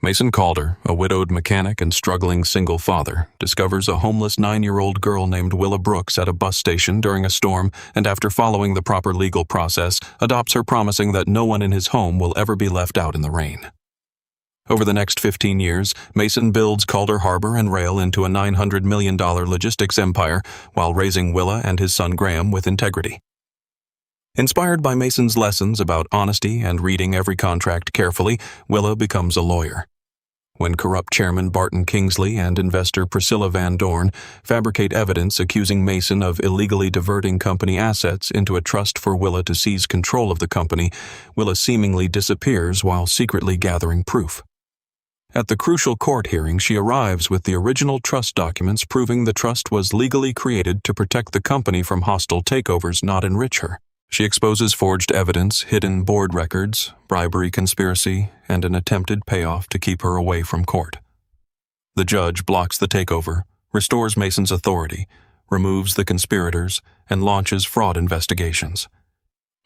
Mason Calder, a widowed mechanic and struggling single father, discovers a homeless 9-year-old girl named Willa Brooks at a bus station during a storm, and after following the proper legal process, adopts her, promising that no one in his home will ever be left out in the rain. Over the next 15 years, Mason builds Calder Harbor and Rail into a $900 million logistics empire while raising Willa and his son Graham with integrity. Inspired by Mason's lessons about honesty and reading every contract carefully, Willa becomes a lawyer. When corrupt chairman Barton Kingsley and investor Priscilla Van Dorne fabricate evidence accusing Mason of illegally diverting company assets into a trust for Willa to seize control of the company, Willa seemingly disappears while secretly gathering proof. At the crucial court hearing, she arrives with the original trust documents proving the trust was legally created to protect the company from hostile takeovers, not enrich her. She exposes forged evidence, hidden board records, bribery conspiracy, and an attempted payoff to keep her away from court. The judge blocks the takeover, restores Mason's authority, removes the conspirators, and launches fraud investigations.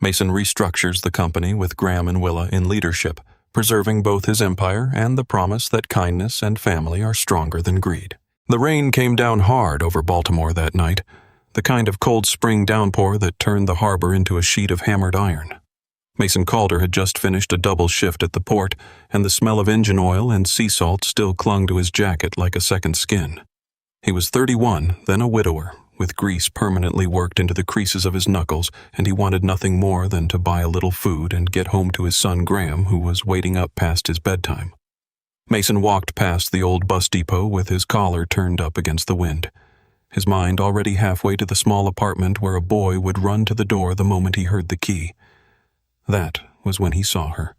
Mason restructures the company with Graham and Willa in leadership, preserving both his empire and the promise that kindness and family are stronger than greed. The rain came down hard over Baltimore that night, the kind of cold spring downpour that turned the harbor into a sheet of hammered iron. Mason Calder had just finished a double shift at the port, and the smell of engine oil and sea salt still clung to his jacket like a second skin. He was 31, then a widower, with grease permanently worked into the creases of his knuckles, and he wanted nothing more than to buy a little food and get home to his son Graham, who was waiting up past his bedtime. Mason walked past the old bus depot with his collar turned up against the wind, his mind already halfway to the small apartment where a boy would run to the door the moment he heard the key. That was when he saw her.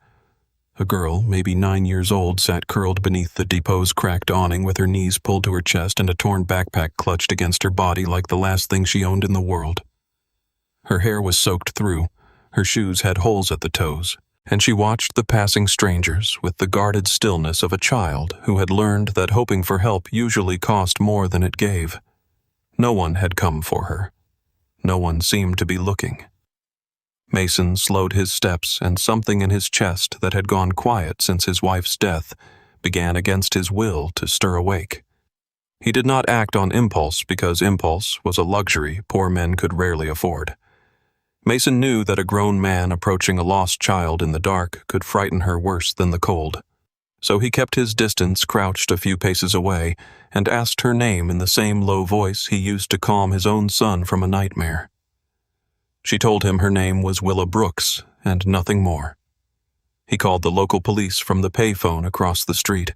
A girl, maybe 9 years old, sat curled beneath the depot's cracked awning with her knees pulled to her chest and a torn backpack clutched against her body like the last thing she owned in the world. Her hair was soaked through, her shoes had holes at the toes, and she watched the passing strangers with the guarded stillness of a child who had learned that hoping for help usually cost more than it gave. No one had come for her. No one seemed to be looking. Mason slowed his steps, and something in his chest that had gone quiet since his wife's death began against his will to stir awake. He did not act on impulse because impulse was a luxury poor men could rarely afford. Mason knew that a grown man approaching a lost child in the dark could frighten her worse than the cold. So he kept his distance, crouched a few paces away, and asked her name in the same low voice he used to calm his own son from a nightmare. She told him her name was Willa Brooks, and nothing more. He called the local police from the payphone across the street,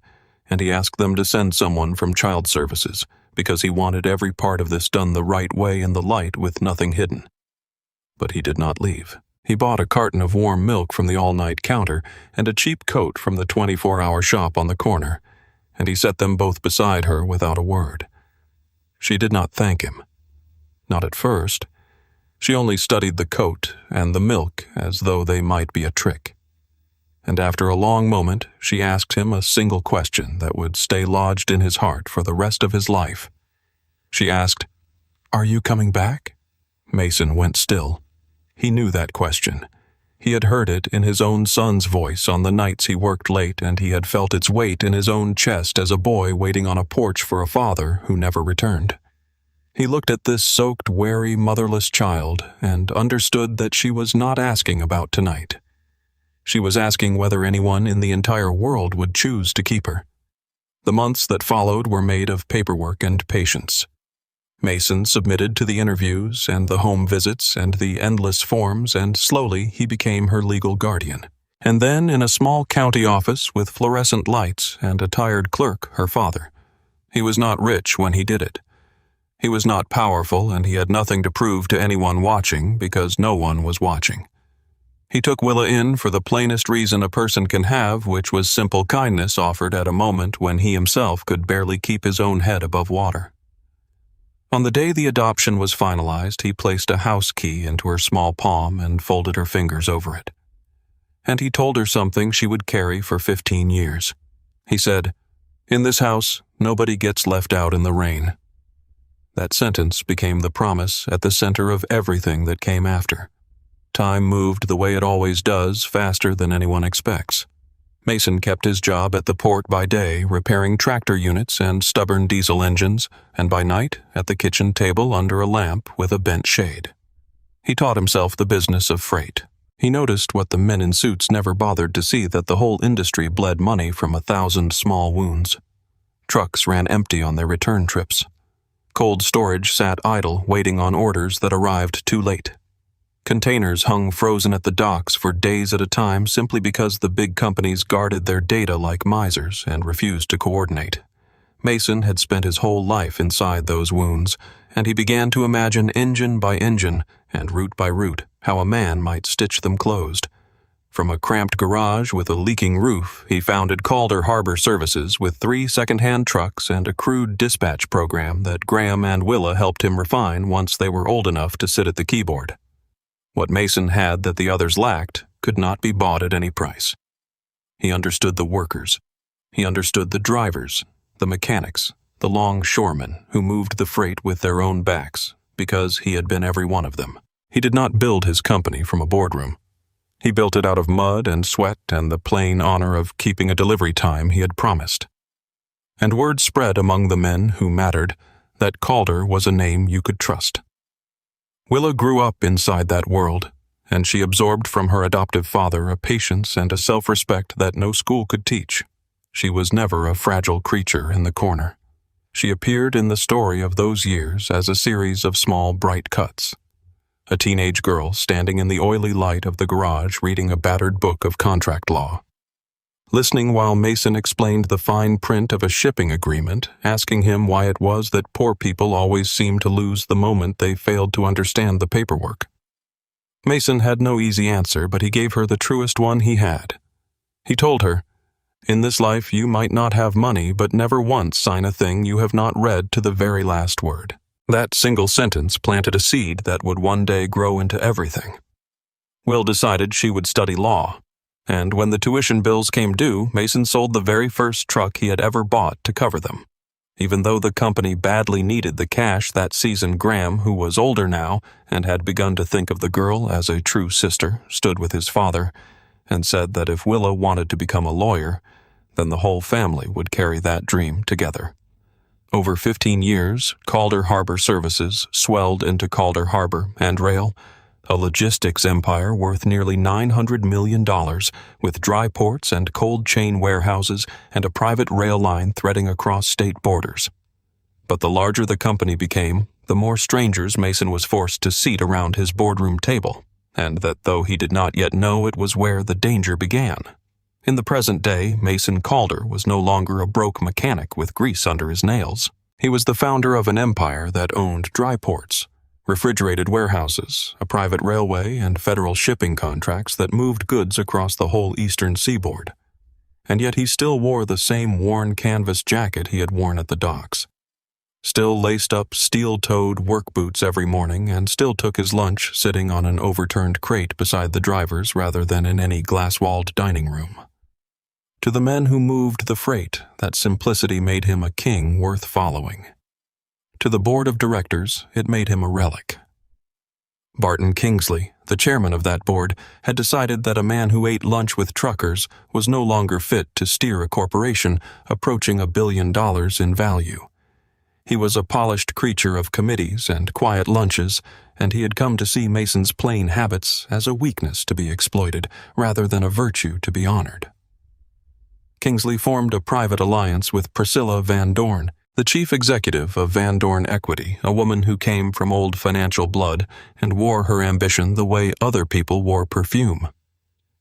and he asked them to send someone from child services, because he wanted every part of this done the right way in the light with nothing hidden. But he did not leave. He bought a carton of warm milk from the all-night counter and a cheap coat from the 24-hour shop on the corner, and he set them both beside her without a word. She did not thank him. Not at first. She only studied the coat and the milk as though they might be a trick. And after a long moment, she asked him a single question that would stay lodged in his heart for the rest of his life. She asked, "Are you coming back?" Mason went still. He knew that question. He had heard it in his own son's voice on the nights he worked late, and he had felt its weight in his own chest as a boy waiting on a porch for a father who never returned. He looked at this soaked, wary, motherless child and understood that she was not asking about tonight. She was asking whether anyone in the entire world would choose to keep her. The months that followed were made of paperwork and patience. Mason submitted to the interviews and the home visits and the endless forms, and slowly he became her legal guardian. And then, in a small county office with fluorescent lights and a tired clerk, her father. He was not rich when he did it. He was not powerful, and he had nothing to prove to anyone watching because no one was watching. He took Willa in for the plainest reason a person can have, which was simple kindness offered at a moment when he himself could barely keep his own head above water. On the day the adoption was finalized, he placed a house key into her small palm and folded her fingers over it. And he told her something she would carry for 15 years. He said, "In this house, nobody gets left out in the rain." That sentence became the promise at the center of everything that came after. Time moved the way it always does, faster than anyone expects. Mason kept his job at the port by day, repairing tractor units and stubborn diesel engines, and by night at the kitchen table under a lamp with a bent shade. He taught himself the business of freight. He noticed what the men in suits never bothered to see, that the whole industry bled money from 1,000 small wounds. Trucks ran empty on their return trips. Cold storage sat idle, waiting on orders that arrived too late. Containers hung frozen at the docks for days at a time simply because the big companies guarded their data like misers and refused to coordinate. Mason had spent his whole life inside those wounds, and he began to imagine engine by engine and route by route how a man might stitch them closed. From a cramped garage with a leaking roof, he founded Calder Harbor Services with 3 second-hand trucks and a crude dispatch program that Graham and Willa helped him refine once they were old enough to sit at the keyboard. What Mason had that the others lacked could not be bought at any price. He understood the workers. He understood the drivers, the mechanics, the longshoremen who moved the freight with their own backs, because he had been every one of them. He did not build his company from a boardroom. He built it out of mud and sweat and the plain honor of keeping a delivery time he had promised. And word spread among the men who mattered that Calder was a name you could trust. Willa grew up inside that world, and she absorbed from her adoptive father a patience and a self-respect that no school could teach. She was never a fragile creature in the corner. She appeared in the story of those years as a series of small, bright cuts. A teenage girl standing in the oily light of the garage reading a battered book of contract law. Listening while Mason explained the fine print of a shipping agreement, asking him why it was that poor people always seemed to lose the moment they failed to understand the paperwork. Mason had no easy answer, but he gave her the truest one he had. He told her, "In this life you might not have money, but never once sign a thing you have not read to the very last word." That single sentence planted a seed that would one day grow into everything. Will decided she would study law, and when the tuition bills came due, Mason sold the very first truck he had ever bought to cover them. Even though the company badly needed the cash that season, Graham, who was older now and had begun to think of the girl as a true sister, stood with his father and said that if Willa wanted to become a lawyer, then the whole family would carry that dream together. Over 15 years, Calder Harbor Services swelled into Calder Harbor and Rail, a logistics empire worth nearly $900 million, with dry ports and cold chain warehouses and a private rail line threading across state borders. But the larger the company became, the more strangers Mason was forced to seat around his boardroom table, and that though he did not yet know, it was where the danger began. In the present day, Mason Calder was no longer a broke mechanic with grease under his nails. He was the founder of an empire that owned dry ports, refrigerated warehouses, a private railway, and federal shipping contracts that moved goods across the whole eastern seaboard. And yet he still wore the same worn canvas jacket he had worn at the docks, still laced up steel-toed work boots every morning, and still took his lunch sitting on an overturned crate beside the drivers rather than in any glass-walled dining room. To the men who moved the freight, that simplicity made him a king worth following. To the board of directors, it made him a relic. Barton Kingsley, the chairman of that board, had decided that a man who ate lunch with truckers was no longer fit to steer a corporation approaching $1 billion in value. He was a polished creature of committees and quiet lunches, and he had come to see Mason's plain habits as a weakness to be exploited rather than a virtue to be honored. Kingsley formed a private alliance with Priscilla Van Dorne, the chief executive of Van Dorne Equity, a woman who came from old financial blood and wore her ambition the way other people wore perfume.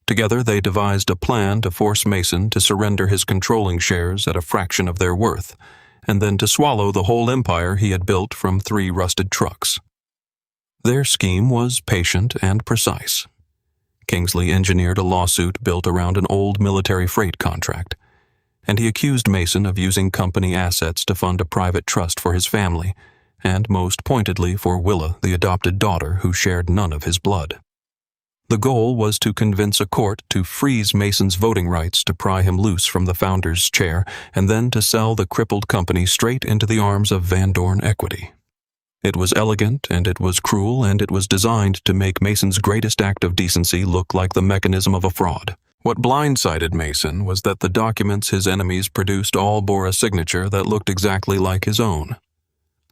Together they devised a plan to force Mason to surrender his controlling shares at a fraction of their worth, and then to swallow the whole empire he had built from 3 rusted trucks. Their scheme was patient and precise. Kingsley engineered a lawsuit built around an old military freight contract, and he accused Mason of using company assets to fund a private trust for his family, and most pointedly for Willa, the adopted daughter who shared none of his blood. The goal was to convince a court to freeze Mason's voting rights to pry him loose from the founder's chair, and then to sell the crippled company straight into the arms of Van Dorne Equity. It was elegant, and it was cruel, and it was designed to make Mason's greatest act of decency look like the mechanism of a fraud. What blindsided Mason was that the documents his enemies produced all bore a signature that looked exactly like his own.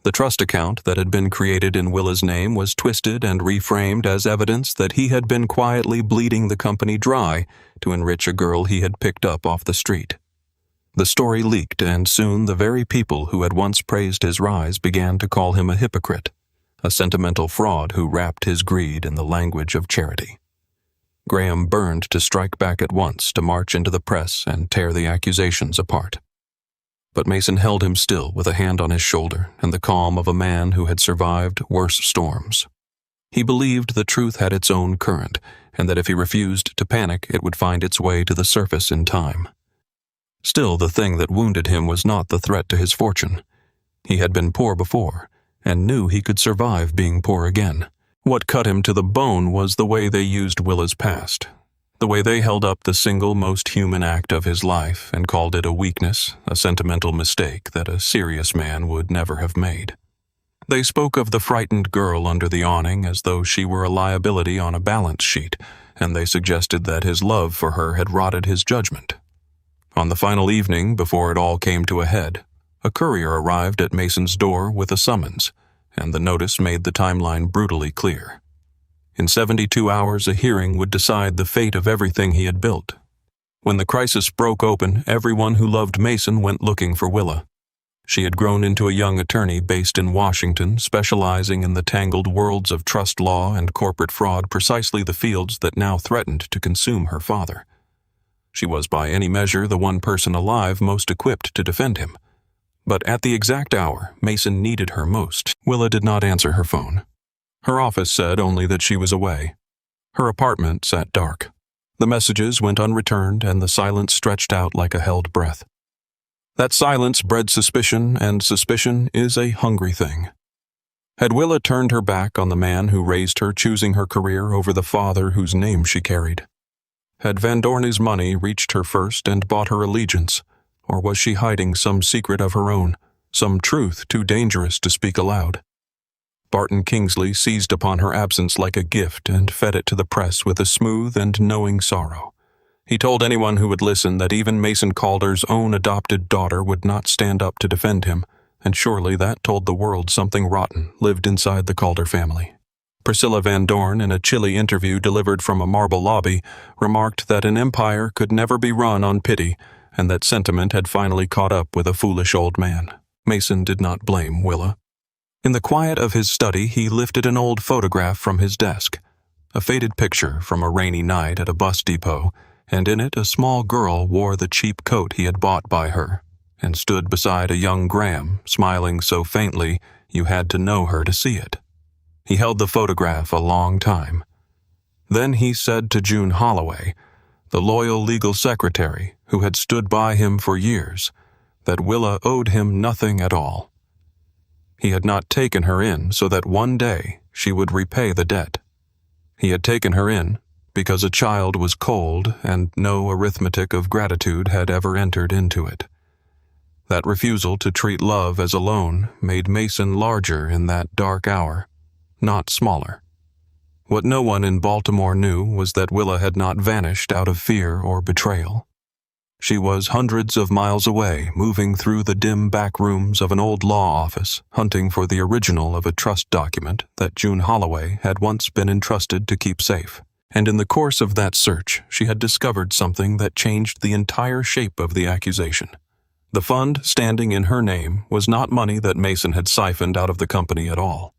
The trust account that had been created in Willa's name was twisted and reframed as evidence that he had been quietly bleeding the company dry to enrich a girl he had picked up off the street. The story leaked, and soon the very people who had once praised his rise began to call him a hypocrite, a sentimental fraud who wrapped his greed in the language of charity. Graham burned to strike back at once, to march into the press and tear the accusations apart. But Mason held him still with a hand on his shoulder and the calm of a man who had survived worse storms. He believed the truth had its own current, and that if he refused to panic, it would find its way to the surface in time. Still, the thing that wounded him was not the threat to his fortune. He had been poor before, and knew he could survive being poor again. What cut him to the bone was the way they used Willa's past. The way they held up the single most human act of his life and called it a weakness, a sentimental mistake that a serious man would never have made. They spoke of the frightened girl under the awning as though she were a liability on a balance sheet, and they suggested that his love for her had rotted his judgment. On the final evening, before it all came to a head, a courier arrived at Mason's door with a summons, and the notice made the timeline brutally clear. In 72 hours, a hearing would decide the fate of everything he had built. When the crisis broke open, everyone who loved Mason went looking for Willa. She had grown into a young attorney based in Washington, specializing in the tangled worlds of trust law and corporate fraud, precisely the fields that now threatened to consume her father. She was by any measure the one person alive most equipped to defend him. But at the exact hour Mason needed her most, Willa did not answer her phone. Her office said only that she was away. Her apartment sat dark. The messages went unreturned, and the silence stretched out like a held breath. That silence bred suspicion, and suspicion is a hungry thing. Had Willa turned her back on the man who raised her, choosing her career over the father whose name she carried? Had Van Dorne's money reached her first and bought her allegiance, or was she hiding some secret of her own, some truth too dangerous to speak aloud? Barton Kingsley seized upon her absence like a gift and fed it to the press with a smooth and knowing sorrow. He told anyone who would listen that even Mason Calder's own adopted daughter would not stand up to defend him, and surely that told the world something rotten lived inside the Calder family. Priscilla Van Dorne, in a chilly interview delivered from a marble lobby, remarked that an empire could never be run on pity, and that sentiment had finally caught up with a foolish old man. Mason did not blame Willa. In the quiet of his study, he lifted an old photograph from his desk, a faded picture from a rainy night at a bus depot, and in it a small girl wore the cheap coat he had bought by her, and stood beside a young Graham, smiling so faintly you had to know her to see it. He held the photograph a long time. Then he said to June Holloway, the loyal legal secretary who had stood by him for years, that Willa owed him nothing at all. He had not taken her in so that one day she would repay the debt. He had taken her in because a child was cold and no arithmetic of gratitude had ever entered into it. That refusal to treat love as a loan made Mason larger in that dark hour, not smaller. What no one in Baltimore knew was that Willa had not vanished out of fear or betrayal. She was hundreds of miles away, moving through the dim back rooms of an old law office, hunting for the original of a trust document that June Holloway had once been entrusted to keep safe. And in the course of that search, she had discovered something that changed the entire shape of the accusation. The fund standing in her name was not money that Mason had siphoned out of the company at all.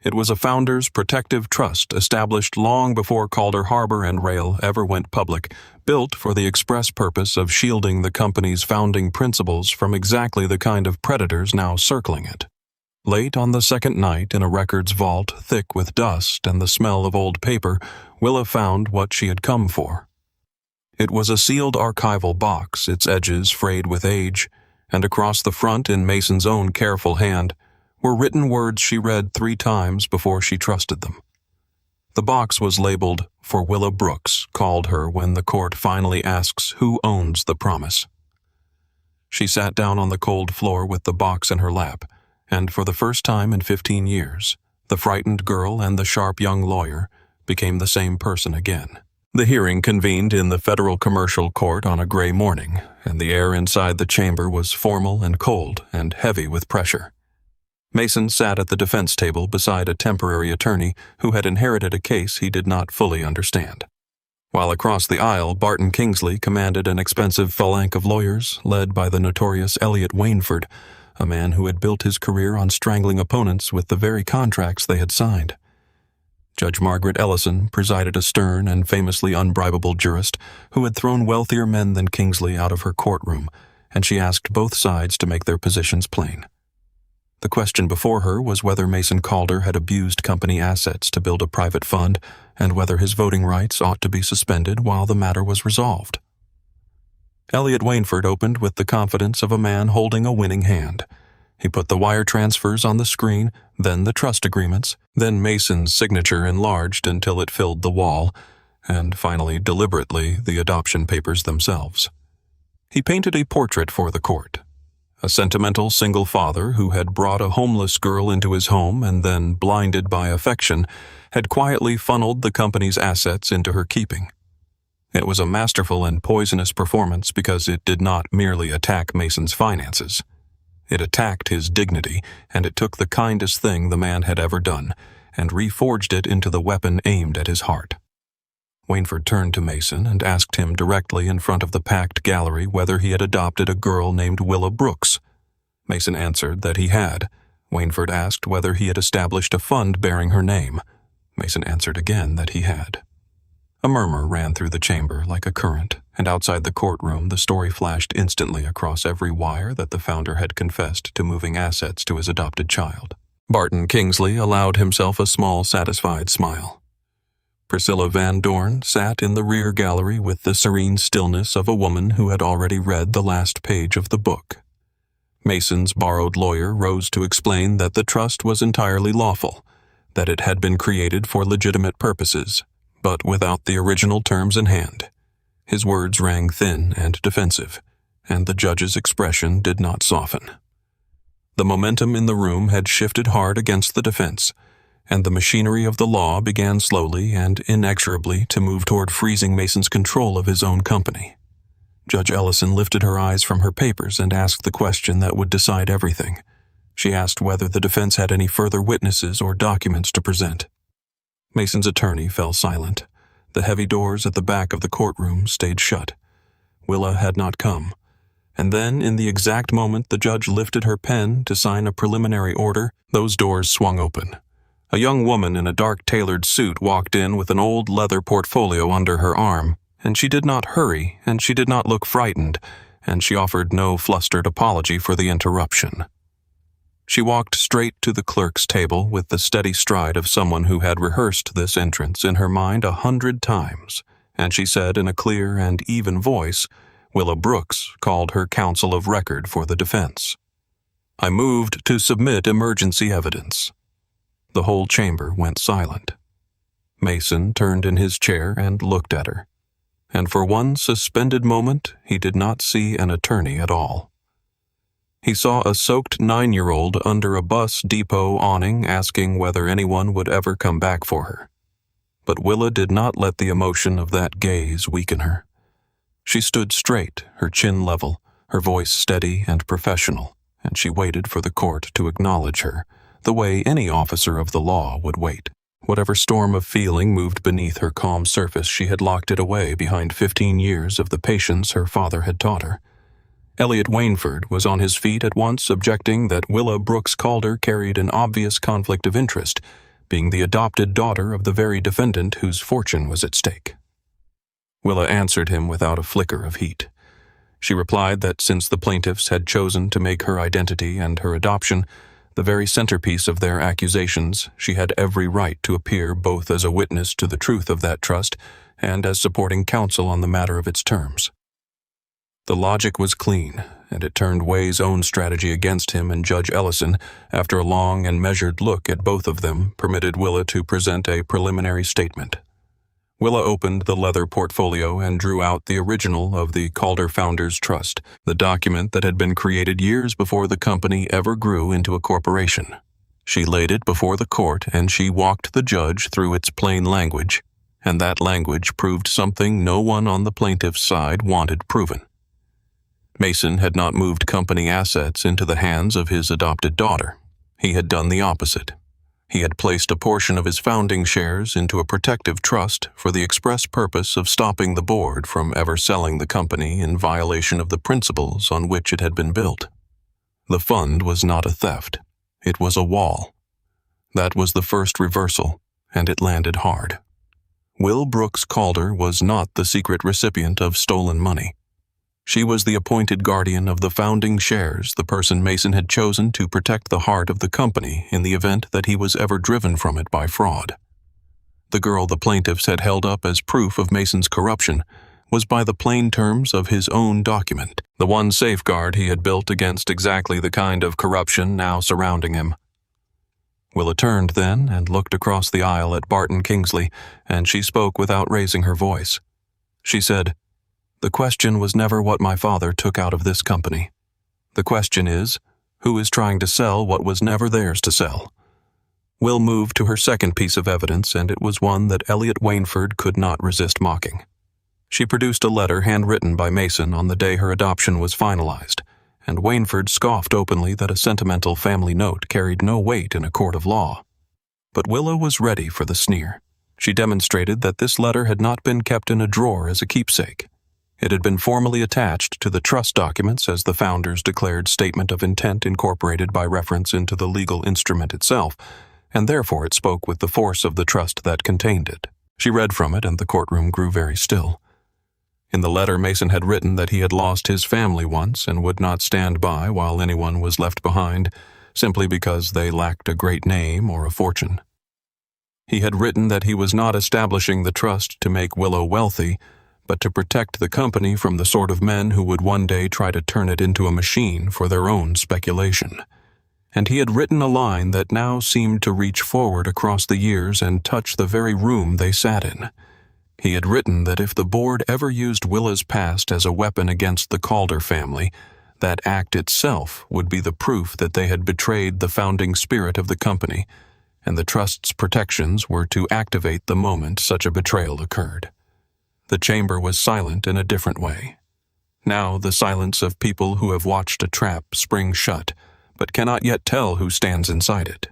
It was a founder's protective trust established long before Calder Harbor and Rail ever went public, built for the express purpose of shielding the company's founding principles from exactly the kind of predators now circling it. Late on the second night, in a records vault thick with dust and the smell of old paper, Willa found what she had come for. It was a sealed archival box, its edges frayed with age, and across the front, in Mason's own careful hand, were written words she read 3 times before she trusted them. The box was labeled, "For Willa Brooks, called her when the court finally asks who owns the promise." She sat down on the cold floor with the box in her lap, and for the first time in 15 years, the frightened girl and the sharp young lawyer became the same person again. The hearing convened in the Federal Commercial Court on a gray morning, and the air inside the chamber was formal and cold and heavy with pressure. Mason sat at the defense table beside a temporary attorney who had inherited a case he did not fully understand. While across the aisle, Barton Kingsley commanded an expensive phalanx of lawyers led by the notorious Elliot Wainford, a man who had built his career on strangling opponents with the very contracts they had signed. Judge Margaret Ellison presided, a stern and famously unbribable jurist who had thrown wealthier men than Kingsley out of her courtroom, and she asked both sides to make their positions plain. The question before her was whether Mason Calder had abused company assets to build a private fund and whether his voting rights ought to be suspended while the matter was resolved. Elliot Wainford opened with the confidence of a man holding a winning hand. He put the wire transfers on the screen, then the trust agreements, then Mason's signature enlarged until it filled the wall, and finally, deliberately, the adoption papers themselves. He painted a portrait for the court. A sentimental single father who had brought a homeless girl into his home and then, blinded by affection, had quietly funneled the company's assets into her keeping. It was a masterful and poisonous performance because it did not merely attack Mason's finances. It attacked his dignity, and it took the kindest thing the man had ever done and reforged it into the weapon aimed at his heart. Wainford turned to Mason and asked him directly in front of the packed gallery whether he had adopted a girl named Willa Brooks. Mason answered that he had. Wainford asked whether he had established a fund bearing her name. Mason answered again that he had. A murmur ran through the chamber like a current, and outside the courtroom the story flashed instantly across every wire that the founder had confessed to moving assets to his adopted child. Barton Kingsley allowed himself a small, satisfied smile. Priscilla Van Dorne sat in the rear gallery with the serene stillness of a woman who had already read the last page of the book. Mason's borrowed lawyer rose to explain that the trust was entirely lawful, that it had been created for legitimate purposes, but without the original terms in hand. His words rang thin and defensive, and the judge's expression did not soften. The momentum in the room had shifted hard against the defense, and the machinery of the law began slowly and inexorably to move toward freezing Mason's control of his own company. Judge Ellison lifted her eyes from her papers and asked the question that would decide everything. She asked whether the defense had any further witnesses or documents to present. Mason's attorney fell silent. The heavy doors at the back of the courtroom stayed shut. Willa had not come. And then, in the exact moment the judge lifted her pen to sign a preliminary order, those doors swung open. A young woman in a dark tailored suit walked in with an old leather portfolio under her arm, and she did not hurry, and she did not look frightened, and she offered no flustered apology for the interruption. She walked straight to the clerk's table with the steady stride of someone who had rehearsed this entrance in her mind 100 times, and she said in a clear and even voice, Willa Brooks called her counsel of record for the defense. "I moved to submit emergency evidence." The whole chamber went silent. Mason turned in his chair and looked at her, and for one suspended moment he did not see an attorney at all. He saw a soaked 9-year-old under a bus depot awning asking whether anyone would ever come back for her. But Willa did not let the emotion of that gaze weaken her. She stood straight, her chin level, her voice steady and professional, and she waited for the court to acknowledge her, the way any officer of the law would wait. Whatever storm of feeling moved beneath her calm surface, she had locked it away behind 15 years of the patience her father had taught her. Elliot Wainford was on his feet at once, objecting that Willa Brooks Calder carried an obvious conflict of interest, being the adopted daughter of the very defendant whose fortune was at stake. Willa answered him without a flicker of heat. She replied that since the plaintiffs had chosen to make her identity and her adoption the very centerpiece of their accusations, she had every right to appear both as a witness to the truth of that trust and as supporting counsel on the matter of its terms. The logic was clean, and it turned Way's own strategy against him, and Judge Ellison, after a long and measured look at both of them, permitted Willa to present a preliminary statement. Willa opened the leather portfolio and drew out the original of the Calder Founders Trust, the document that had been created years before the company ever grew into a corporation. She laid it before the court, and she walked the judge through its plain language. and that language proved something no one on the plaintiff's side wanted proven. Mason had not moved company assets into the hands of his adopted daughter. He had done the opposite. He had placed a portion of his founding shares into a protective trust for the express purpose of stopping the board from ever selling the company in violation of the principles on which it had been built. The fund was not a theft. It was a wall. That was the first reversal, and it landed hard. Willa Brooks Calder was not the secret recipient of stolen money. She was the appointed guardian of the founding shares, the person Mason had chosen to protect the heart of the company in the event that he was ever driven from it by fraud. The girl the plaintiffs had held up as proof of Mason's corruption was by the plain terms of his own document, the one safeguard he had built against exactly the kind of corruption now surrounding him. Willa turned then and looked across the aisle at Barton Kingsley, and she spoke without raising her voice. She said, "The question was never what my father took out of this company. The question is, who is trying to sell what was never theirs to sell?" Will moved to her second piece of evidence, and it was one that Elliot Wainford could not resist mocking. She produced a letter handwritten by Mason on the day her adoption was finalized, and Wainford scoffed openly that a sentimental family note carried no weight in a court of law. But Willa was ready for the sneer. She demonstrated that this letter had not been kept in a drawer as a keepsake. It had been formally attached to the trust documents as the founders' declared statement of intent incorporated by reference into the legal instrument itself, and therefore it spoke with the force of the trust that contained it. She read from it, and the courtroom grew very still. In the letter, Mason had written that he had lost his family once and would not stand by while anyone was left behind, simply because they lacked a great name or a fortune. He had written that he was not establishing the trust to make Willa wealthy, but to protect the company from the sort of men who would one day try to turn it into a machine for their own speculation. And he had written a line that now seemed to reach forward across the years and touch the very room they sat in. He had written that if the board ever used Willa's past as a weapon against the Calder family, that act itself would be the proof that they had betrayed the founding spirit of the company, and the trust's protections were to activate the moment such a betrayal occurred. The chamber was silent in a different way. Now the silence of people who have watched a trap spring shut, but cannot yet tell who stands inside it.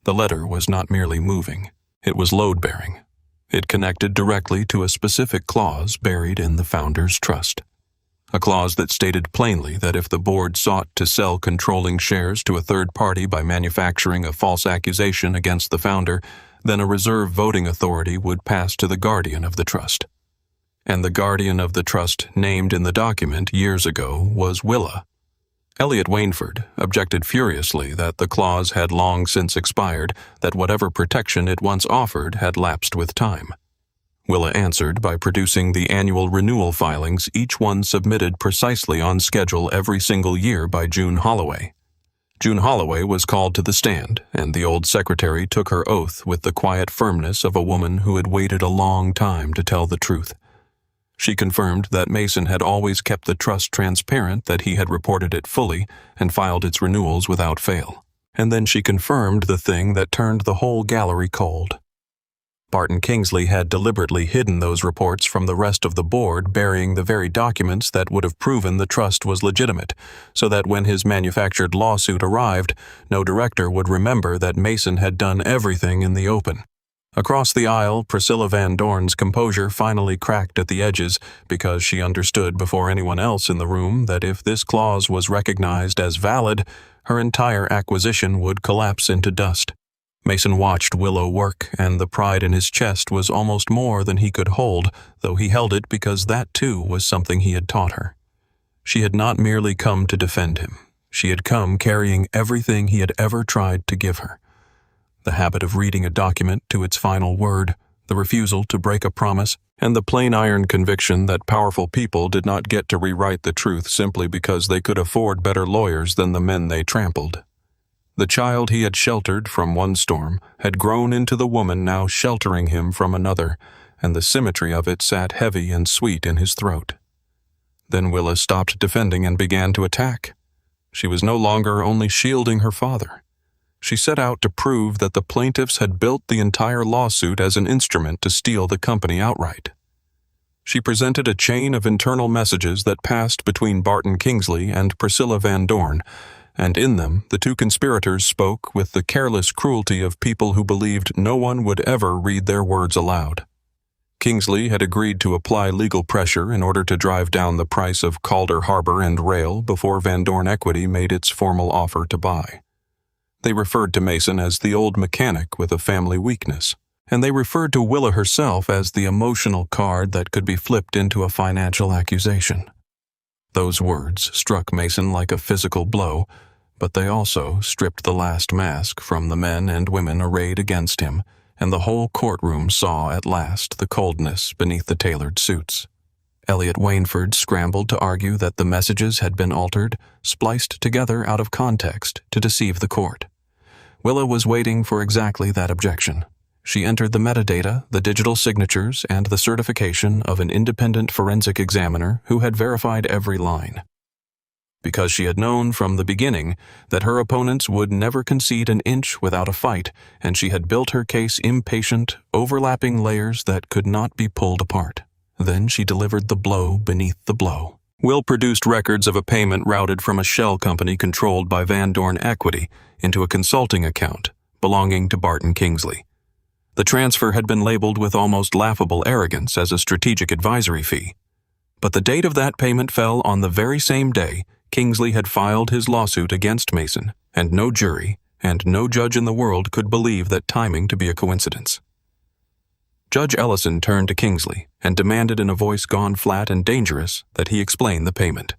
The letter was not merely moving. It was load-bearing. It connected directly to a specific clause buried in the founder's trust. A clause that stated plainly that if the board sought to sell controlling shares to a third party by manufacturing a false accusation against the founder, then a reserve voting authority would pass to the guardian of the trust. And the guardian of the trust named in the document years ago was Willa. Elliot Wainford objected furiously that the clause had long since expired, that whatever protection it once offered had lapsed with time. Willa answered by producing the annual renewal filings, each one submitted precisely on schedule every single year by June Holloway. June Holloway was called to the stand, and the old secretary took her oath with the quiet firmness of a woman who had waited a long time to tell the truth. She confirmed that Mason had always kept the trust transparent, that he had reported it fully and filed its renewals without fail. And then she confirmed the thing that turned the whole gallery cold. Barton Kingsley had deliberately hidden those reports from the rest of the board, burying the very documents that would have proven the trust was legitimate, so that when his manufactured lawsuit arrived, no director would remember that Mason had done everything in the open. Across the aisle, Priscilla Van Dorne's composure finally cracked at the edges because she understood before anyone else in the room that if this clause was recognized as valid, her entire acquisition would collapse into dust. Mason watched Willa work, and the pride in his chest was almost more than he could hold, though he held it because that too was something he had taught her. She had not merely come to defend him. She had come carrying everything he had ever tried to give her. The habit of reading a document to its final word, the refusal to break a promise, and the plain iron conviction that powerful people did not get to rewrite the truth simply because they could afford better lawyers than the men they trampled. The child he had sheltered from one storm had grown into the woman now sheltering him from another, and the symmetry of it sat heavy and sweet in his throat. Then Willa stopped defending and began to attack. She was no longer only shielding her father. She set out to prove that the plaintiffs had built the entire lawsuit as an instrument to steal the company outright. She presented a chain of internal messages that passed between Barton Kingsley and Priscilla Van Dorne, and in them the two conspirators spoke with the careless cruelty of people who believed no one would ever read their words aloud. Kingsley had agreed to apply legal pressure in order to drive down the price of Calder Harbor and Rail before Van Dorne Equity made its formal offer to buy. They referred to Mason as the old mechanic with a family weakness, and they referred to Willa herself as the emotional card that could be flipped into a financial accusation. Those words struck Mason like a physical blow, but they also stripped the last mask from the men and women arrayed against him, and the whole courtroom saw at last the coldness beneath the tailored suits. Elliot Wainford scrambled to argue that the messages had been altered, spliced together out of context to deceive the court. Willa was waiting for exactly that objection. She entered the metadata, the digital signatures, and the certification of an independent forensic examiner who had verified every line. Because she had known from the beginning that her opponents would never concede an inch without a fight, and she had built her case impatient, overlapping layers that could not be pulled apart. Then she delivered the blow beneath the blow. Will produced records of a payment routed from a shell company controlled by Van Dorne Equity into a consulting account belonging to Barton Kingsley. The transfer had been labeled with almost laughable arrogance as a strategic advisory fee. But the date of that payment fell on the very same day Kingsley had filed his lawsuit against Mason, and no jury and no judge in the world could believe that timing to be a coincidence. Judge Ellison turned to Kingsley and demanded in a voice gone flat and dangerous that he explain the payment.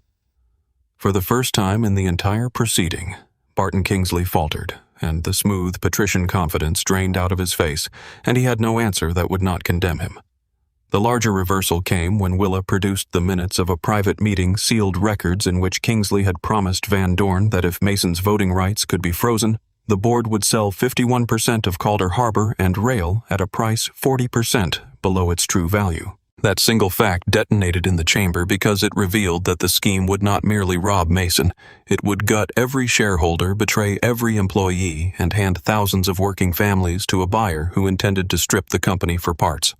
For the first time in the entire proceeding, Barton Kingsley faltered, and the smooth patrician confidence drained out of his face, and he had no answer that would not condemn him. The larger reversal came when Willa produced the minutes of a private meeting sealed records in which Kingsley had promised Van Dorne that if Mason's voting rights could be frozen, the board would sell 51% of Calder Harbor and Rail at a price 40% below its true value. That single fact detonated in the chamber because it revealed that the scheme would not merely rob Mason, it would gut every shareholder, betray every employee, and hand thousands of working families to a buyer who intended to strip the company for parts.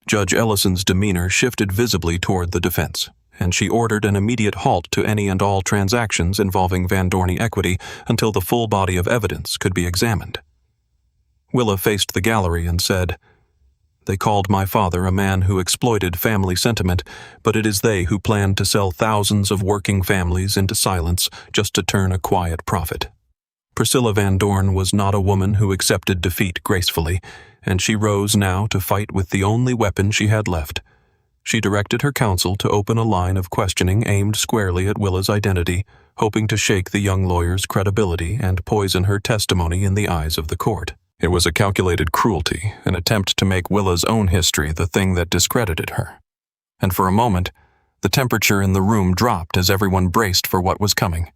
Judge Ellison's demeanor shifted visibly toward the defense, and she ordered an immediate halt to any and all transactions involving Van Dorne Equity until the full body of evidence could be examined. Willa faced the gallery and said, "They called my father a man who exploited family sentiment, but it is they who planned to sell thousands of working families into silence just to turn a quiet profit." Priscilla Van Dorne was not a woman who accepted defeat gracefully, and she rose now to fight with the only weapon she had left. She directed her counsel to open a line of questioning aimed squarely at Willa's identity, hoping to shake the young lawyer's credibility and poison her testimony in the eyes of the court. It was a calculated cruelty, an attempt to make Willa's own history the thing that discredited her. And for a moment, the temperature in the room dropped as everyone braced for what was coming.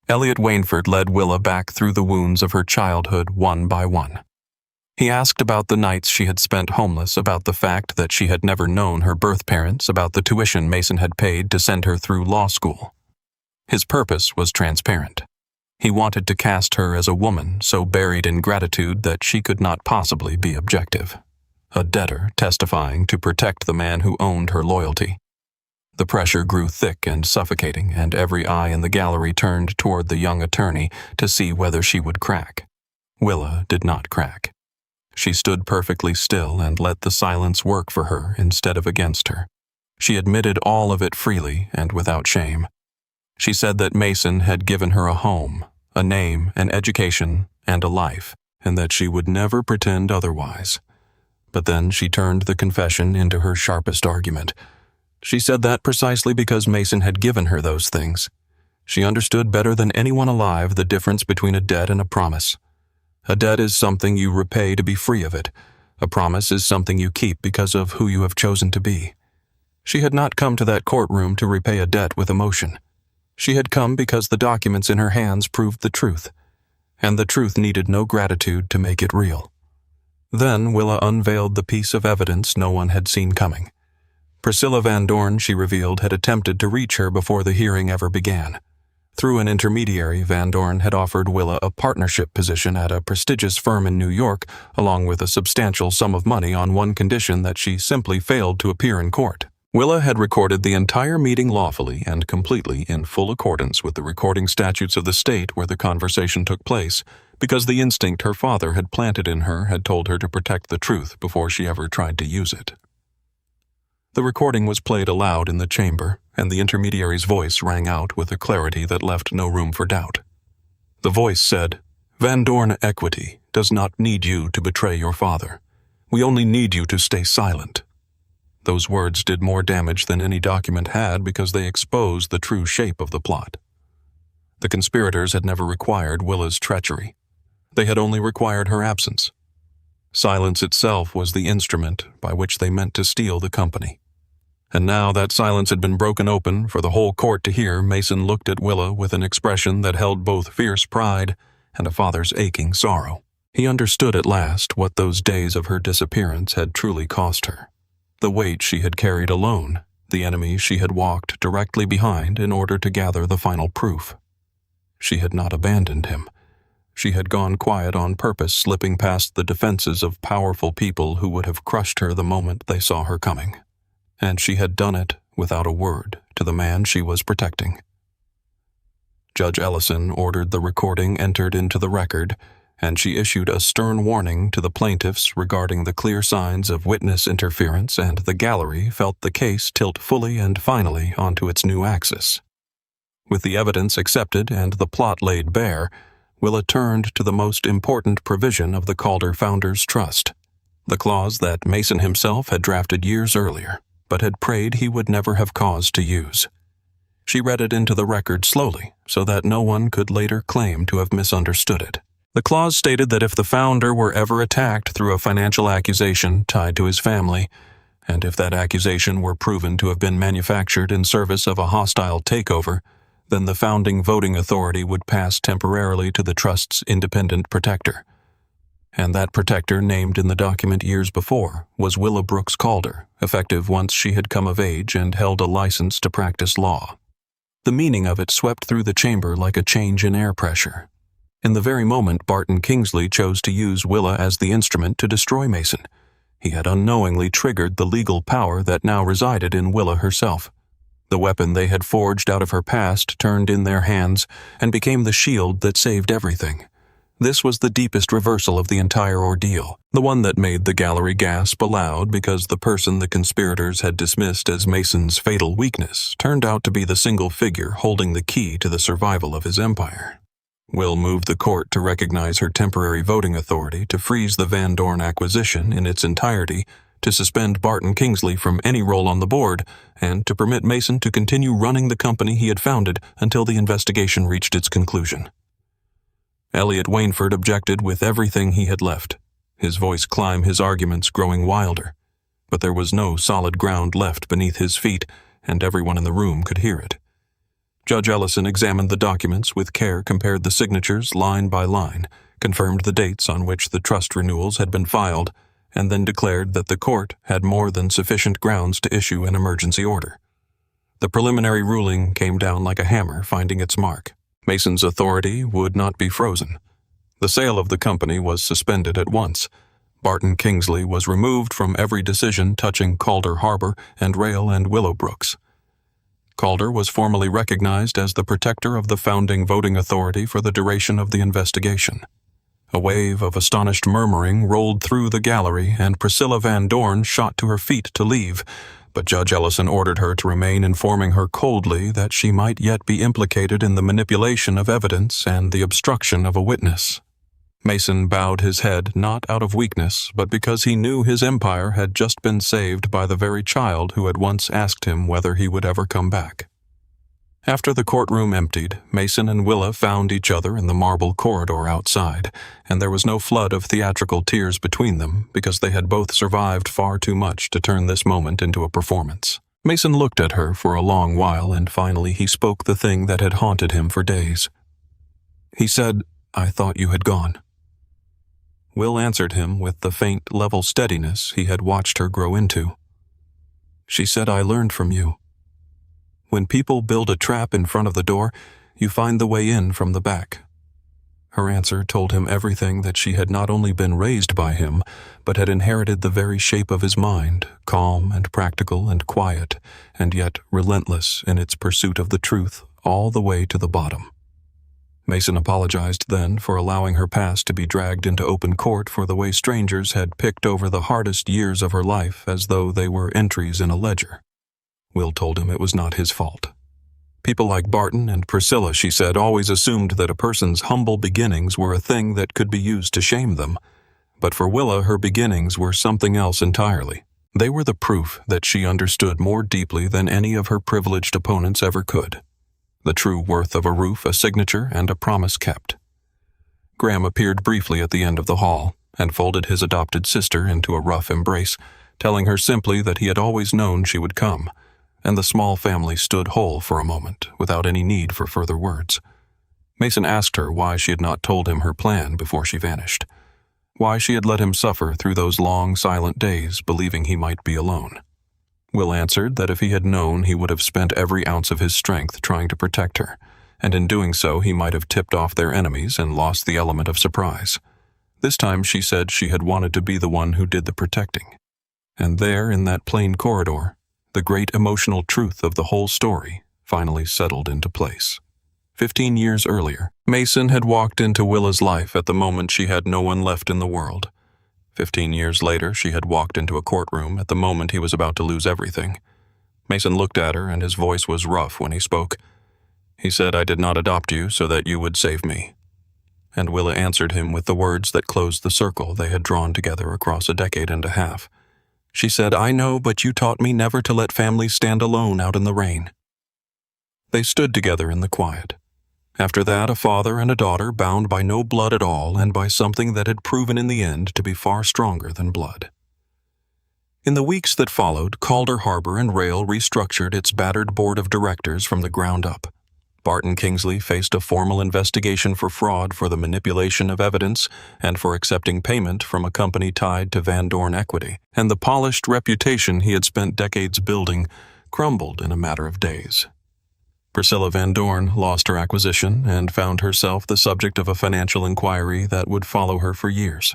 Elliot Wainford led Willa back through the wounds of her childhood one by one. He asked about the nights she had spent homeless, about the fact that she had never known her birth parents, about the tuition Mason had paid to send her through law school. His purpose was transparent. He wanted to cast her as a woman so buried in gratitude that she could not possibly be objective. A debtor testifying to protect the man who owned her loyalty. The pressure grew thick and suffocating, and every eye in the gallery turned toward the young attorney to see whether she would crack. Willa did not crack. She stood perfectly still and let the silence work for her instead of against her. She admitted all of it freely and without shame. She said that Mason had given her a home, a name, an education, and a life, and that she would never pretend otherwise. But then she turned the confession into her sharpest argument. She said that precisely because Mason had given her those things. She understood better than anyone alive the difference between a debt and a promise. A debt is something you repay to be free of it. A promise is something you keep because of who you have chosen to be. She had not come to that courtroom to repay a debt with emotion. She had come because the documents in her hands proved the truth, and the truth needed no gratitude to make it real. Then Willa unveiled the piece of evidence no one had seen coming. Priscilla Van Dorne, she revealed, had attempted to reach her before the hearing ever began. Through an intermediary, Van Dorne had offered Willa a partnership position at a prestigious firm in New York, along with a substantial sum of money on one condition that she simply failed to appear in court. Willa had recorded the entire meeting lawfully and completely in full accordance with the recording statutes of the state where the conversation took place, because the instinct her father had planted in her had told her to protect the truth before she ever tried to use it. The recording was played aloud in the chamber, and the intermediary's voice rang out with a clarity that left no room for doubt. The voice said, "Van Dorne Equity does not need you to betray your father. We only need you to stay silent." Those words did more damage than any document had because they exposed the true shape of the plot. The conspirators had never required Willa's treachery. They had only required her absence. Silence itself was the instrument by which they meant to steal the company. And now that silence had been broken open for the whole court to hear, Mason looked at Willa with an expression that held both fierce pride and a father's aching sorrow. He understood at last what those days of her disappearance had truly cost her. The weight she had carried alone, the enemy she had walked directly behind in order to gather the final proof. She had not abandoned him. She had gone quiet on purpose, slipping past the defenses of powerful people who would have crushed her the moment they saw her coming. And she had done it without a word to the man she was protecting. Judge Ellison ordered the recording entered into the record, and she issued a stern warning to the plaintiffs regarding the clear signs of witness interference, and the gallery felt the case tilt fully and finally onto its new axis. With the evidence accepted and the plot laid bare, Willa turned to the most important provision of the Calder Founders' Trust, the clause that Mason himself had drafted years earlier, but had prayed he would never have cause to use. She read it into the record slowly, so that no one could later claim to have misunderstood it. The clause stated that if the founder were ever attacked through a financial accusation tied to his family, and if that accusation were proven to have been manufactured in service of a hostile takeover, then the founding voting authority would pass temporarily to the trust's independent protector. And that protector, named in the document years before, was Willa Brooks Calder, effective once she had come of age and held a license to practice law. The meaning of it swept through the chamber like a change in air pressure. In the very moment Barton Kingsley chose to use Willa as the instrument to destroy Mason, he had unknowingly triggered the legal power that now resided in Willa herself. The weapon they had forged out of her past turned in their hands and became the shield that saved everything. This was the deepest reversal of the entire ordeal, the one that made the gallery gasp aloud because the person the conspirators had dismissed as Mason's fatal weakness turned out to be the single figure holding the key to the survival of his empire. Will moved the court to recognize her temporary voting authority, to freeze the Van Dorne acquisition in its entirety, to suspend Barton Kingsley from any role on the board, and to permit Mason to continue running the company he had founded until the investigation reached its conclusion. Elliot Wainford objected with everything he had left, his voice climbed his arguments growing wilder, but there was no solid ground left beneath his feet, and everyone in the room could hear it. Judge Ellison examined the documents with care, compared the signatures line by line, confirmed the dates on which the trust renewals had been filed, and then declared that the court had more than sufficient grounds to issue an emergency order. The preliminary ruling came down like a hammer, finding its mark. Mason's authority would not be frozen. The sale of the company was suspended at once. Barton Kingsley was removed from every decision touching Calder Harbor and Rail and Willa Brooks. Calder was formally recognized as the protector of the founding voting authority for the duration of the investigation. A wave of astonished murmuring rolled through the gallery, and Priscilla Van Dorne shot to her feet to leave, but Judge Ellison ordered her to remain, informing her coldly that she might yet be implicated in the manipulation of evidence and the obstruction of a witness. Mason bowed his head not out of weakness, but because he knew his empire had just been saved by the very child who had once asked him whether he would ever come back. After the courtroom emptied, Mason and Willa found each other in the marble corridor outside, and there was no flood of theatrical tears between them because they had both survived far too much to turn this moment into a performance. Mason looked at her for a long while, and finally he spoke the thing that had haunted him for days. He said, "I thought you had gone." Will answered him with the faint, level steadiness he had watched her grow into. She said, "I learned from you. When people build a trap in front of the door, "You find the way in from the back." Her answer told him everything that she had not only been raised by him, but had inherited the very shape of his mind, calm and practical and quiet, and yet relentless in its pursuit of the truth all the way to the bottom. Mason apologized then for allowing her past to be dragged into open court for the way strangers had picked over the hardest years of her life as though they were entries in a ledger. Will told him it was not his fault. People like Barton and Priscilla, she said, always assumed that a person's humble beginnings were a thing that could be used to shame them. But for Willa, her beginnings were something else entirely. They were the proof that she understood more deeply than any of her privileged opponents ever could. The true worth of a roof, a signature, and a promise kept. Graham appeared briefly at the end of the hall and folded his adopted sister into a rough embrace, telling her simply that he had always known she would come, and the small family stood whole for a moment, without any need for further words. Mason asked her why she had not told him her plan before she vanished, why she had let him suffer through those long, silent days, believing he might be alone. Will answered that if he had known, he would have spent every ounce of his strength trying to protect her, and in doing so he might have tipped off their enemies and lost the element of surprise. This time she said she had wanted to be the one who did the protecting. And there, in that plain corridor, the great emotional truth of the whole story finally settled into place. 15 years earlier, Mason had walked into Willa's life at the moment she had no one left in the world. 15 years later, she had walked into a courtroom at the moment he was about to lose everything. Mason looked at her, and his voice was rough when he spoke. He said, "I did not adopt you so that you would save me." And Willa answered him with the words that closed the circle they had drawn together across a decade and a half. She said, "I know, but you taught me never to let families stand alone out in the rain." They stood together in the quiet. After that, a father and a daughter bound by no blood at all and by something that had proven in the end to be far stronger than blood. In the weeks that followed, Calder Harbor and Rail restructured its battered board of directors from the ground up. Barton Kingsley faced a formal investigation for fraud for the manipulation of evidence and for accepting payment from a company tied to Van Dorne equity, and the polished reputation he had spent decades building crumbled in a matter of days. Priscilla Van Dorne lost her acquisition and found herself the subject of a financial inquiry that would follow her for years.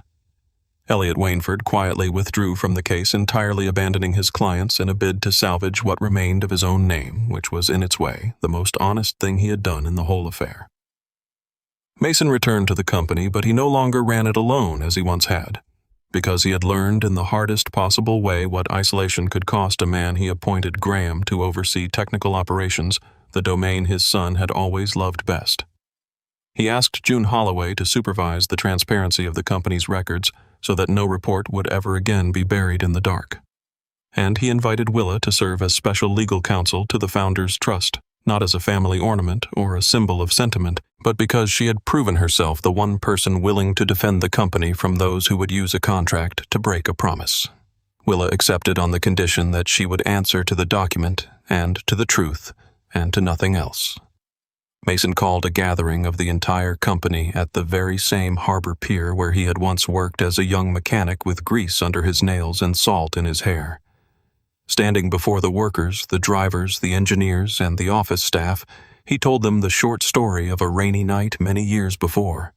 Elliot Wainford quietly withdrew from the case, entirely abandoning his clients in a bid to salvage what remained of his own name, which was in its way the most honest thing he had done in the whole affair. Mason returned to the company, but he no longer ran it alone as he once had, because he had learned in the hardest possible way what isolation could cost a man he appointed Graham to oversee technical operations, the domain his son had always loved best. He asked June Holloway to supervise the transparency of the company's records so that no report would ever again be buried in the dark. And he invited Willa to serve as special legal counsel to the founder's trust, not as a family ornament or a symbol of sentiment, but because she had proven herself the one person willing to defend the company from those who would use a contract to break a promise. Willa accepted on the condition that she would answer to the document and to the truth, and to nothing else. Mason called a gathering of the entire company at the very same harbor pier where he had once worked as a young mechanic with grease under his nails and salt in his hair. Standing before the workers, the drivers, the engineers, and the office staff, he told them the short story of a rainy night many years before.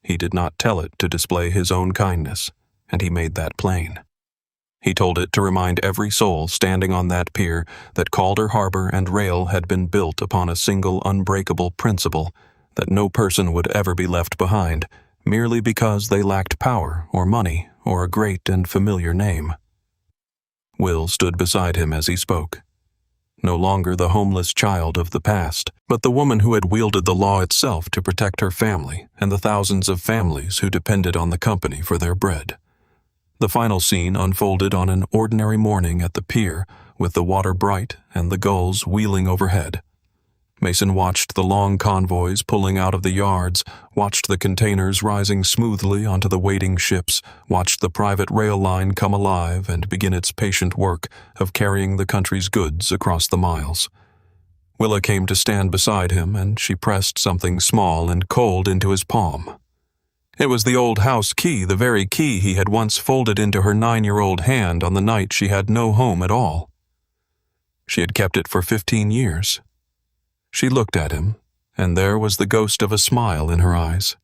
He did not tell it to display his own kindness, and he made that plain. He told it to remind every soul standing on that pier that Calder Harbor and Rail had been built upon a single unbreakable principle, that no person would ever be left behind, merely because they lacked power or money or a great and familiar name. Will stood beside him as he spoke. No longer the homeless child of the past, but the woman who had wielded the law itself to protect her family and the thousands of families who depended on the company for their bread. The final scene unfolded on an ordinary morning at the pier, with the water bright and the gulls wheeling overhead. Mason watched the long convoys pulling out of the yards, watched the containers rising smoothly onto the waiting ships, watched the private rail line come alive and begin its patient work of carrying the country's goods across the miles. Willa came to stand beside him, and she pressed something small and cold into his palm. It was the old house key, the very key he had once folded into her 9-year-old hand on the night she had no home at all. She had kept it for 15 years. She looked at him, and there was the ghost of a smile in her eyes.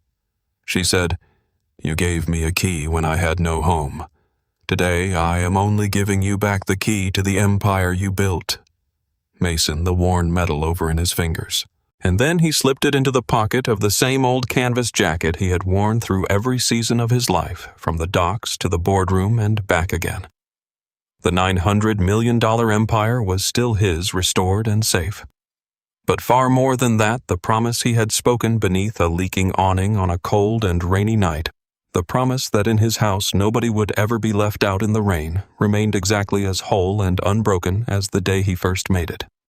She said, "You gave me a key when I had no home. Today I am only giving you back the key to the empire you built." Mason, the worn metal over in his fingers. And then he slipped it into the pocket of the same old canvas jacket he had worn through every season of his life, from the docks to the boardroom and back again. The $900 million empire was still his, restored and safe. But far more than that, the promise he had spoken beneath a leaking awning on a cold and rainy night, the promise that in his house nobody would ever be left out in the rain, remained exactly as whole and unbroken as the day he first made it.